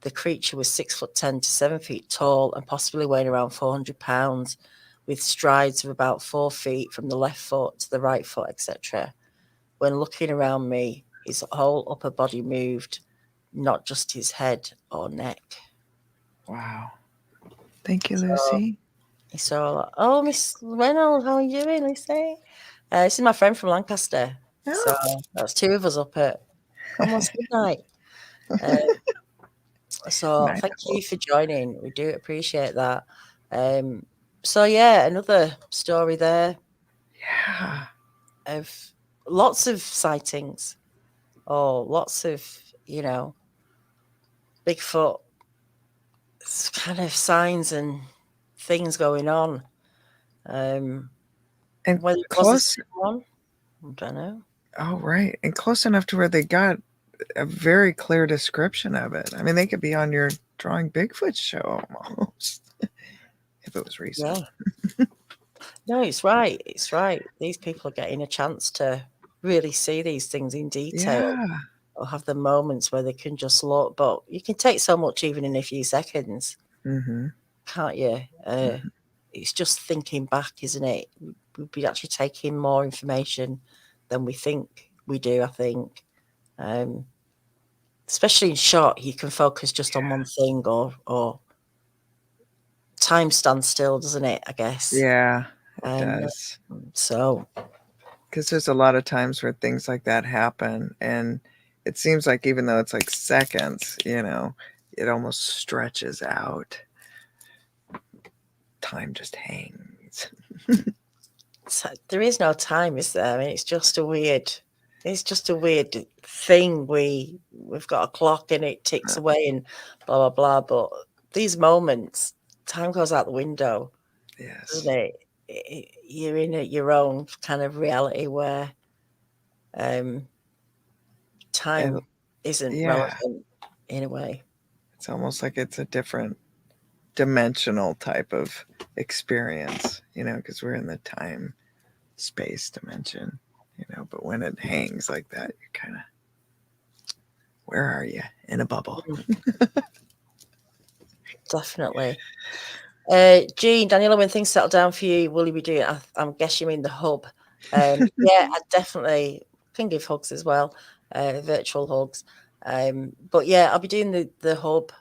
The creature was 6'10" to 7 feet tall and possibly weighing around 400 pounds, with strides of about 4 feet from the left foot to the right foot, etc. When looking around me, his whole upper body moved, not just his head or neck. Wow. Thank you, So, Lucy. oh, Miss Reynolds, how are you doing, Lucy? This is my friend from Lancaster. Oh. So that's 2 of us up at almost midnight. So thank you for joining. We do appreciate that. So yeah, another story there Yeah. of lots of sightings or lots of, Bigfoot kind of signs and things going on. And Whether it was the same one, I don't know. Oh, right. And close enough to where they got a very clear description of it. I mean, they could be on your Drawing Bigfoot show almost, if it was recent. Yeah. No, it's right. It's right. These people are getting a chance to really see these things in detail. Yeah. Or have the moments where they can just look, but you can take so much even in a few seconds, can't you? It's just thinking back, isn't it? We'd be actually taking more information than we think we do, I think. Especially in shot, you can focus just on one thing, or time stands still, doesn't it, I guess? Yeah, it does. So, because there's a lot of times where things like that happen, and it seems like even though it's like seconds, it almost stretches out. Time just hangs. so there is no time, is there? I mean, it's just a weird thing. We've got a clock and it ticks away and blah blah blah. But these moments, time goes out the window. Yes. Doesn't it? You're in your own kind of reality where time isn't relevant in a way. It's almost like it's a different dimensional type of experience, because we're in the time space dimension, but when it hangs like that, you're kind of, where are you? In a bubble. Definitely. Jean, Daniela, when things settle down for you, will you be doing, I'm guessing you mean the hub. Yeah, I definitely can give hugs as well, virtual hugs. But yeah, I'll be doing the hub,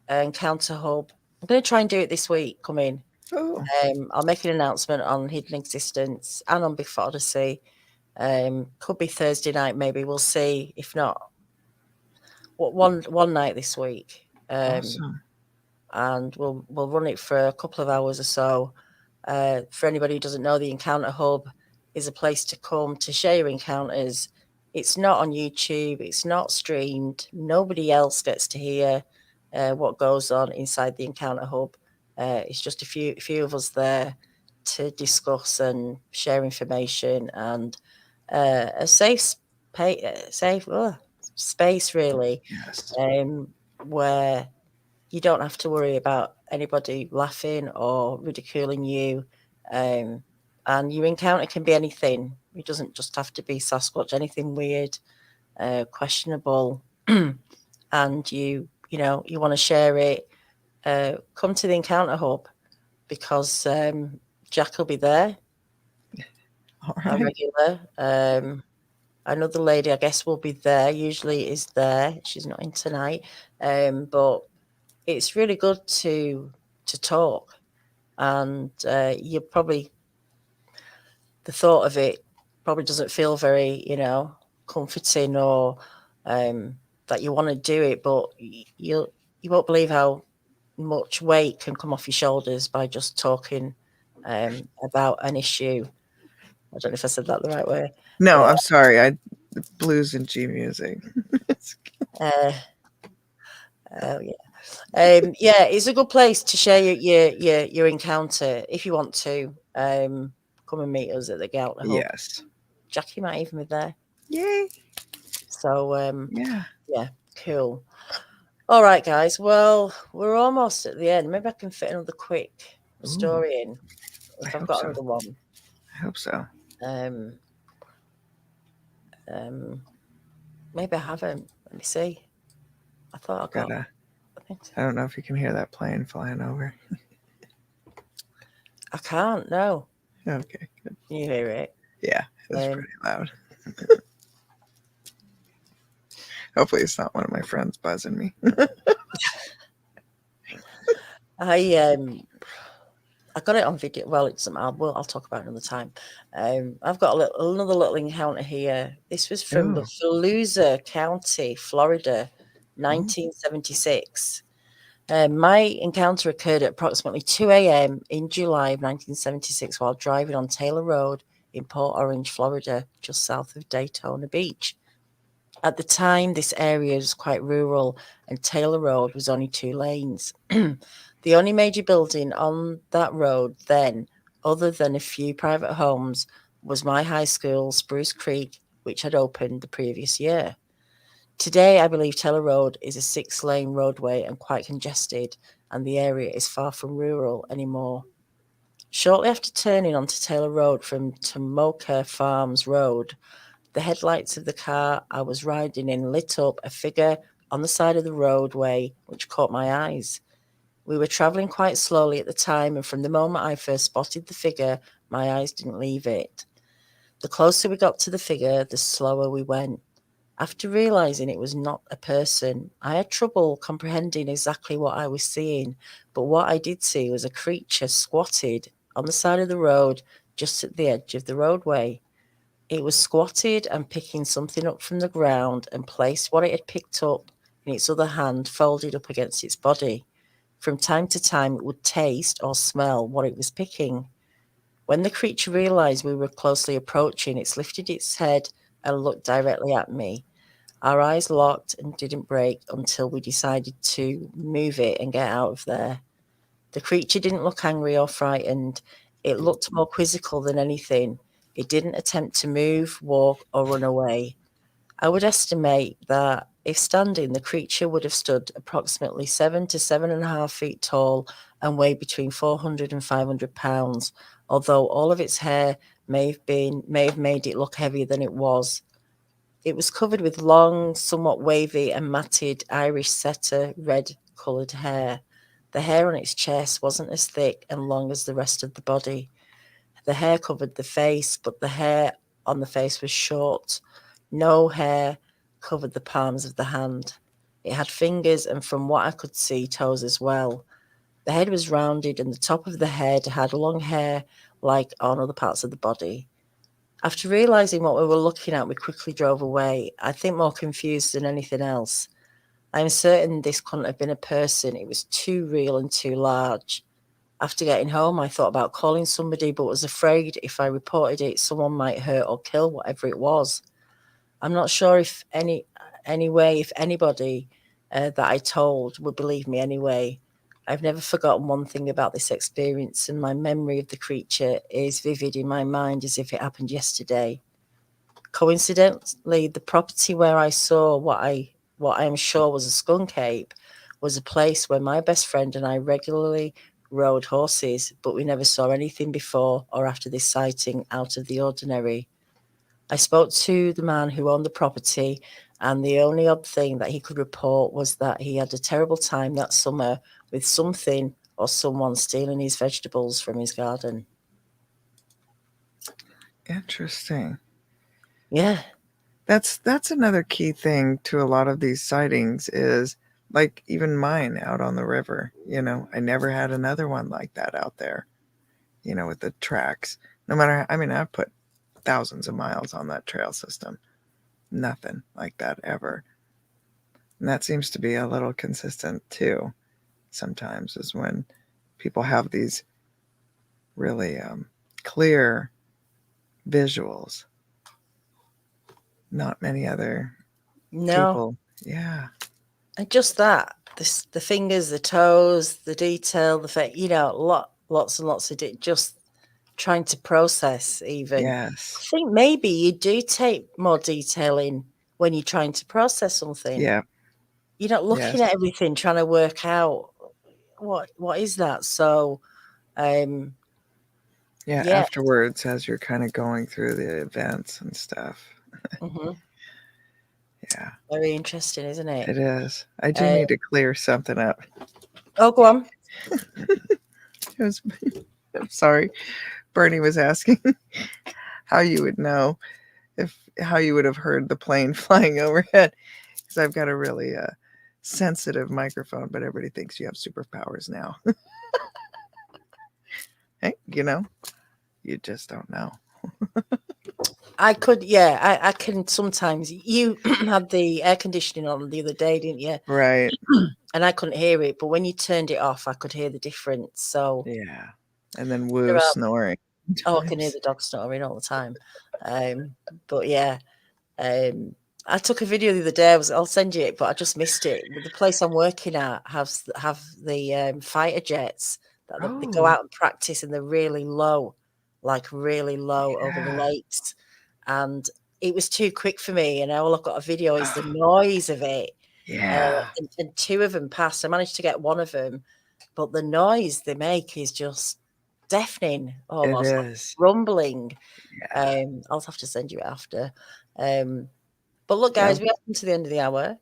encounter hub. I'm going to try and do it this week, come in. Oh, I'll make an announcement on Hidden Existence and on Bigfoot Odyssey. Could be Thursday night, maybe. We'll see. If not, one night this week. awesome. And we'll run it for a couple of hours or so. For anybody who doesn't know, the Encounter Hub is a place to come to share your encounters. It's not on YouTube. It's not streamed. Nobody else gets to hear what goes on inside the Encounter Hub. It's just a few of us there to discuss and share information, and a safe space, really, Yes. where you don't have to worry about anybody laughing or ridiculing you. And your encounter can be anything. It doesn't just have to be Sasquatch, anything weird, questionable. And you want to share it, come to the Encounter Hub, because Jack will be there. All Our right. regular. Another lady, I guess, will be there. Usually is there. She's not in tonight. But it's really good to talk, and you probably, the thought of it probably doesn't feel very comforting, or that you want to do it, but you won't believe how much weight can come off your shoulders by just talking about an issue. I don't know if I said that the right way. No, I'm sorry. Blues and G music. Oh yeah. Yeah, it's a good place to share your encounter if you want to. Come and meet us at the Encounter Hub. Yes. Jackie might even be there. Yay. So Yeah. Cool. All right, guys. Well, we're almost at the end. Maybe I can fit another quick story in if I've got another one. I hope so. Maybe I haven't. Let me see. I thought I got. I think so. I don't know if you can hear that plane flying over. I can't. No. Okay. Good. Can you hear it? Yeah, it's pretty loud. Hopefully, it's not one of my friends buzzing me. I got it on video. Well, I'll talk about it another time. I've got another little encounter here. This was from Volusia County, Florida, 1976. My encounter occurred at approximately 2 a.m. in July of 1976 while driving on Taylor Road in Port Orange, Florida, just south of Daytona Beach. At the time, this area was quite rural, and Taylor Road was only 2 lanes. The only major building on that road then, other than a few private homes, was my high school, Spruce Creek, which had opened the previous year. Today, I believe Taylor Road is a 6-lane roadway and quite congested, and the area is far from rural anymore. Shortly after turning onto Taylor Road from Tomoka Farms Road, the headlights of the car I was riding in lit up a figure on the side of the roadway, which caught my eyes. We were traveling quite slowly at the time, and from the moment I first spotted the figure, my eyes didn't leave it. The closer we got to the figure, the slower we went. After realizing it was not a person, I had trouble comprehending exactly what I was seeing, but what I did see was a creature squatted on the side of the road, just at the edge of the roadway. It was squatted and picking something up from the ground and placed what it had picked up in its other hand folded up against its body. From time to time, it would taste or smell what it was picking. When the creature realized we were closely approaching, it lifted its head and looked directly at me. Our eyes locked and didn't break until we decided to move it and get out of there. The creature didn't look angry or frightened. It looked more quizzical than anything. It didn't attempt to move, walk, or run away. I would estimate that If standing, the creature would have stood approximately 7 to 7.5 feet tall and weighed between 400 and 500 pounds, although all of its hair may have made it look heavier than it was. It was covered with long, somewhat wavy and matted Irish setter red-coloured hair. The hair on its chest wasn't as thick and long as the rest of the body. The hair covered the face, but the hair on the face was short. No hair covered the palms of the hand. It had fingers and, from what I could see, toes as well. The head was rounded and the top of the head had long hair like on other parts of the body. After realising what we were looking at, we quickly drove away, I think more confused than anything else. I am certain this couldn't have been a person. It was too real and too large. After getting home, I thought about calling somebody, but was afraid if I reported it, someone might hurt or kill whatever it was. I'm not sure if if anybody that I told would believe me anyway. I've never forgotten one thing about this experience, and my memory of the creature is vivid in my mind as if it happened yesterday. Coincidentally, the property where I saw what I am sure was a skunk ape was a place where my best friend and I regularly rode horses, but we never saw anything before or after this sighting out of the ordinary. I spoke to the man who owned the property, and the only odd thing that he could report was that he had a terrible time that summer with something or someone stealing his vegetables from his garden. Interesting. Yeah. That's another key thing to a lot of these sightings is, like, even mine out on the river. I never had another one like that out there, with the tracks. No matter, I've put thousands of miles on that trail system. Nothing like that ever. And that seems to be a little consistent too. Sometimes is when people have these really clear visuals. Not many other people. Yeah. And just that, the fingers, the toes, the detail, the face, lots and lots of just trying to process even. Yes. I think maybe you do take more detail in when you're trying to process something. Yeah. You're not looking at everything, trying to work out what is that. So, afterwards, as you're kind of going through the events and stuff. Mm-hmm. Yeah. Very interesting, isn't it? It is. I do need to clear something up. Oh, go on. I'm sorry. Bernie was asking how you would know how you would have heard the plane flying overhead, because I've got a really sensitive microphone, but everybody thinks you have superpowers now. Hey, you just don't know. I could, I can sometimes. You had the air conditioning on the other day, didn't you? Right. And I couldn't hear it, but when you turned it off, I could hear the difference. So yeah, and then woo snoring. Oh, I can hear the dog snoring all the time. But yeah, I took a video the other day. I'll send you it, but I just missed it. The place I'm working at have the fighter jets that they go out and practice, and they're really low, over the lakes. And it was too quick for me, and all I've got a video is the noise of it. Yeah. And two of them passed. I managed to get one of them, but the noise they make is just deafening, almost It is. like rumbling. Yeah. I'll have to send you it after. But look, guys, we come to the end of the hour.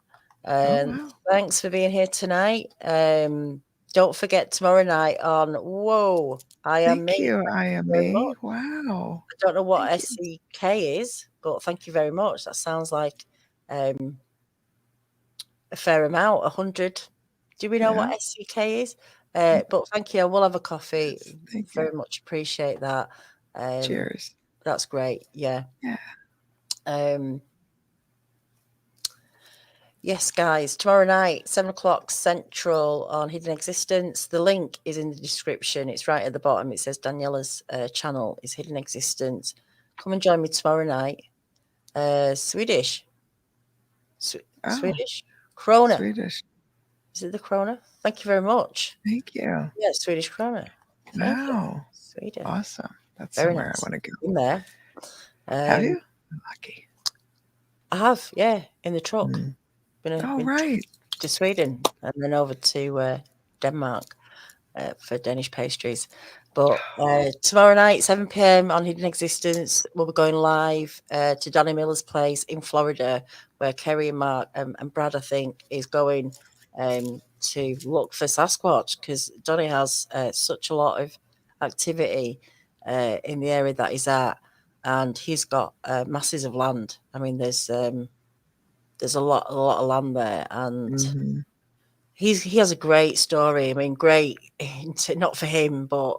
Thanks for being here tonight. Don't forget tomorrow night on Whoa, I Am Me. Thank you, I Am Me. Wow. I don't know what SCK is, but thank you very much. That sounds like a fair amount, 100. Do we know what SCK is? But thank you. We'll have a coffee. Thank very you. much appreciate that. Cheers. That's great. Yeah. Yes, guys, tomorrow night, 7:00 Central on Hidden Existence. The link is in the description. It's right at the bottom. It says Daniela's channel is Hidden Existence. Come and join me tomorrow night. Swedish. Swedish? Krona. Swedish. Is it the krona? Thank you very much. Thank you. Yeah, Swedish krona. Wow. Sweden. Awesome. That's Very somewhere nice. I want to go. In there. Have you? Lucky. I have, yeah, in the truck. Oh, right. to Sweden and then over to Denmark for Danish pastries. But tomorrow night, 7 p.m. on Hidden Existence, we'll be going live to Donnie Miller's place in Florida, where Kerry and Mark and Brad, I think, is going to look for Sasquatch, because Donnie has such a lot of activity in the area that he's at, and he's got masses of land. I mean, there's a lot of land there, and Mhm. he has a great story. I mean, great not for him, but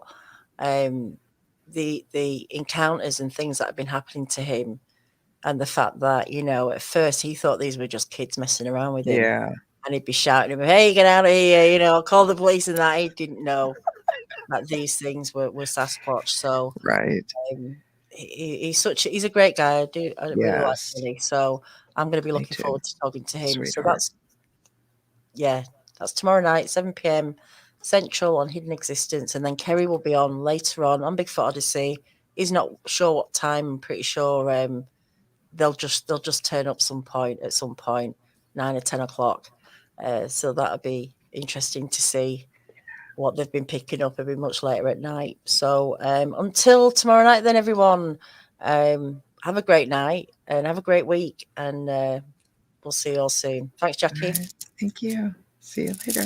the encounters and things that have been happening to him, and the fact that, you know, at first he thought these were just kids messing around with him, Yeah. and he'd be shouting at him, "Hey, get out of here!" You know, I'll call the police, and that he didn't know that these things were Sasquatch. So Right. he's a great guy. I really like Yes. Billy. So I'm going to be Me looking too. forward to talking to him. So Sweetheart. that's tomorrow night, 7 p.m. Central on Hidden Existence, and then Kerry will be on later on Bigfoot Odyssey. He's not sure what time. I'm pretty sure they'll just turn up at some point, 9 or 10 o'clock. So that'll be interesting to see what they've been picking up. It'll be much later at night. So until tomorrow night, then, everyone, have a great night and have a great week, and we'll see you all soon. Thanks, Jackie. All right. Thank you. See you later.